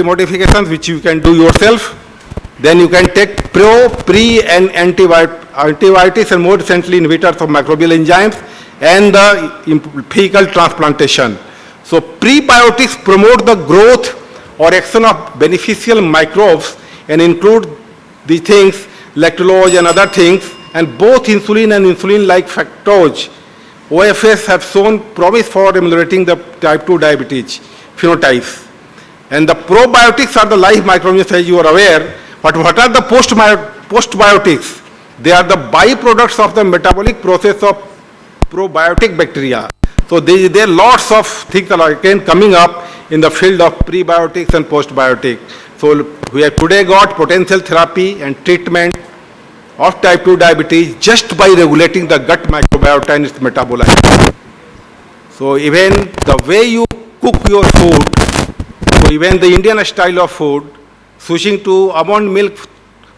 modifications which you can do yourself. Then you can take pre and antibiotics and more recently inhibitors of microbial enzymes and the fecal transplantation. So prebiotics promote the growth or action of beneficial microbes and include the things lactulose and other things, and both insulin and insulin-like factors, OFS, have shown promise for ameliorating the type 2 diabetes phenotypes. And the probiotics are the live microorganisms, as you are aware. But what are the postbiotics? They are the byproducts of the metabolic process of probiotic bacteria. So there are lots of things that are again coming up in the field of prebiotics and postbiotics. So we have today got potential therapy and treatment of type 2 diabetes just by regulating the gut microbiota and its metabolism. So even the way you cook your food, so even the Indian style of food, switching to almond milk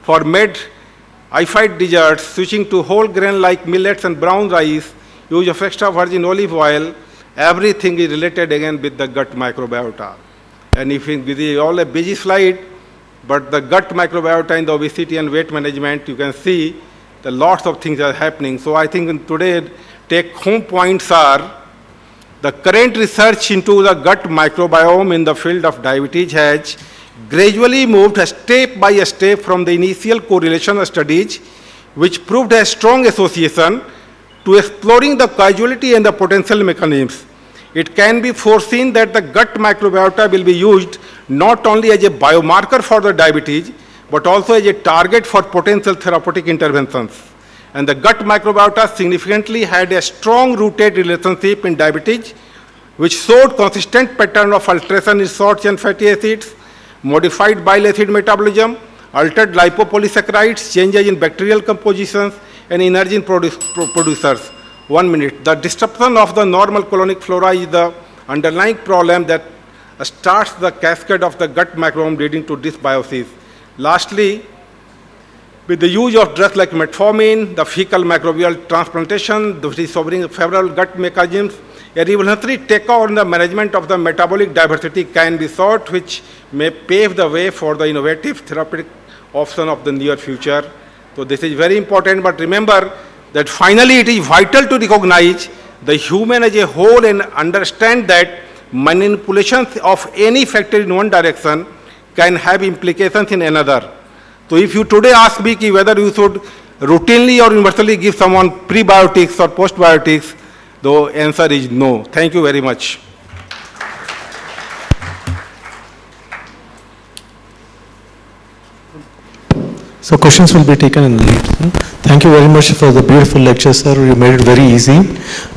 for made-ified desserts, switching to whole grain like millets and brown rice, use of extra virgin olive oil, everything is related again with the gut microbiota. And if this is all a busy slide, but the gut microbiota in the obesity and weight management, you can see that lots of things are happening. So I think today take-home points are the current research into the gut microbiome in the field of diabetes has gradually moved step by step from the initial correlation studies, which proved a strong association, to exploring the causality and the potential mechanisms. It can be foreseen that the gut microbiota will be used not only as a biomarker for the diabetes, but also as a target for potential therapeutic interventions. And the gut microbiota significantly had a strong-rooted relationship in diabetes, which showed consistent pattern of alteration in short-chain fatty acids, modified bile acid metabolism, altered lipopolysaccharides, changes in bacterial compositions, and energy producers. 1 minute. The disruption of the normal colonic flora is the underlying problem that starts the cascade of the gut microbiome leading to dysbiosis. Lastly, with the use of drugs like metformin, the fecal microbial transplantation, discovering several gut mechanisms, a revolutionary takeover on the management of the metabolic diversity can be sought, which may pave the way for the innovative therapeutic option of the near future. So this is very important, but remember that finally it is vital to recognize the human as a whole and understand that manipulation of any factor in one direction can have implications in another. So if you today ask me whether you should routinely or universally give someone prebiotics or postbiotics, the answer is no. Thank you very much. So questions will be taken in the lead. Thank you very much for the beautiful lecture, sir. You made it very easy.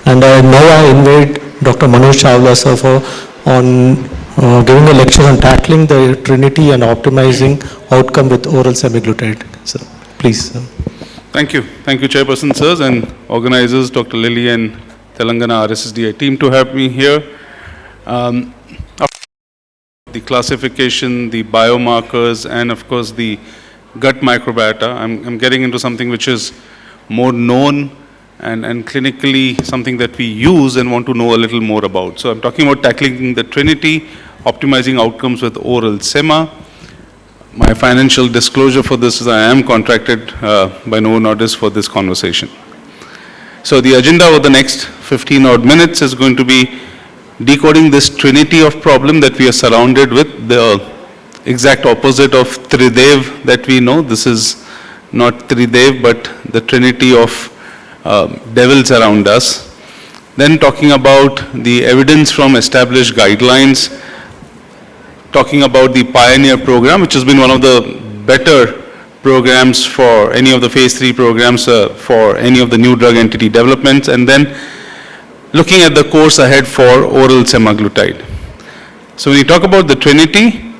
And now I invite Dr. Manoj Chawla, sir, on giving a lecture on tackling the trinity and optimizing outcome with oral semaglutide. So please. Sir. Thank you. Thank you, Chairperson, sirs, and organizers, Dr. Lily and Telangana RSSDI team to have me here. The classification, the biomarkers, and of course the gut microbiota. I'm getting into something which is more known and clinically something that we use and want to know a little more about. So I'm talking about tackling the trinity, optimizing outcomes with oral sema. My financial disclosure for this is I am contracted by Novo Nordisk for this conversation. So the agenda over the next 15 odd minutes is going to be decoding this trinity of problem that we are surrounded with, the exact opposite of Tridev that we know. This is not Tridev, but the trinity of devils around us. Then talking about the evidence from established guidelines, talking about the Pioneer program, which has been one of the better programs for any of the phase 3 programs for any of the new drug entity developments, and then looking at the course ahead for oral semaglutide. So when you talk about the trinity,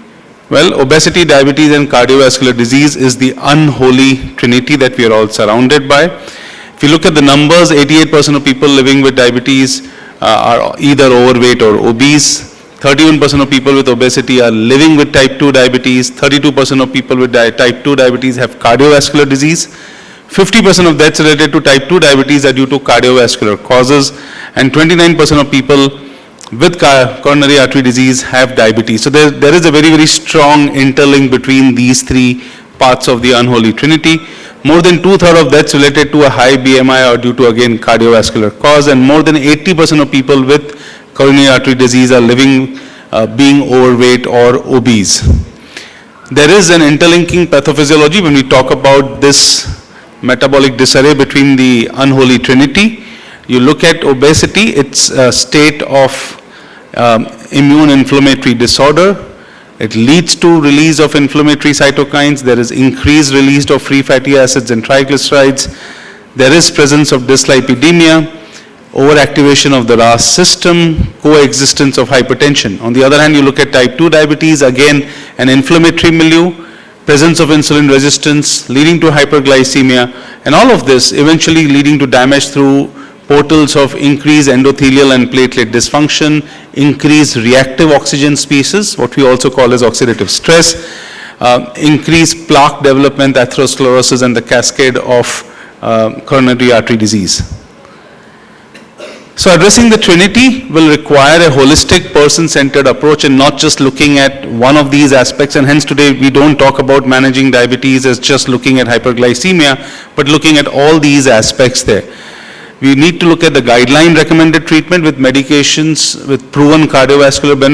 well, obesity, diabetes, and cardiovascular disease is the unholy trinity that we are all surrounded by. If you look at the numbers, 88% of people living with diabetes are either overweight or obese. 31% of people with obesity are living with type 2 diabetes. 32% of people with type 2 diabetes have cardiovascular disease. 50% of deaths related to type 2 diabetes are due to cardiovascular causes. And 29% of people with coronary artery disease have diabetes. So there is a very, very strong interlink between these three parts of the unholy trinity. More than 2/3 of deaths related to a high BMI are due to, again, cardiovascular cause, and more than 80% of people with coronary artery disease are living, being overweight or obese. There is an interlinking pathophysiology when we talk about this metabolic disarray between the unholy trinity. You look at obesity, it's a state of immune inflammatory disorder. It leads to release of inflammatory cytokines. There is increased release of free fatty acids and triglycerides. There is presence of dyslipidemia, overactivation of the RAS system, coexistence of hypertension. On the other hand, you look at type 2 diabetes, again, an inflammatory milieu, presence of insulin resistance, leading to hyperglycemia, and all of this eventually leading to damage through portals of increased endothelial and platelet dysfunction, increased reactive oxygen species, what we also call as oxidative stress, increased plaque development, atherosclerosis, and the cascade of coronary artery disease. So addressing the trinity will require a holistic, person-centered approach and not just looking at one of these aspects, and hence today we don't talk about managing diabetes as just looking at hyperglycemia, but looking at all these aspects there. We need to look at the guideline recommended treatment with medications with proven cardiovascular benefits.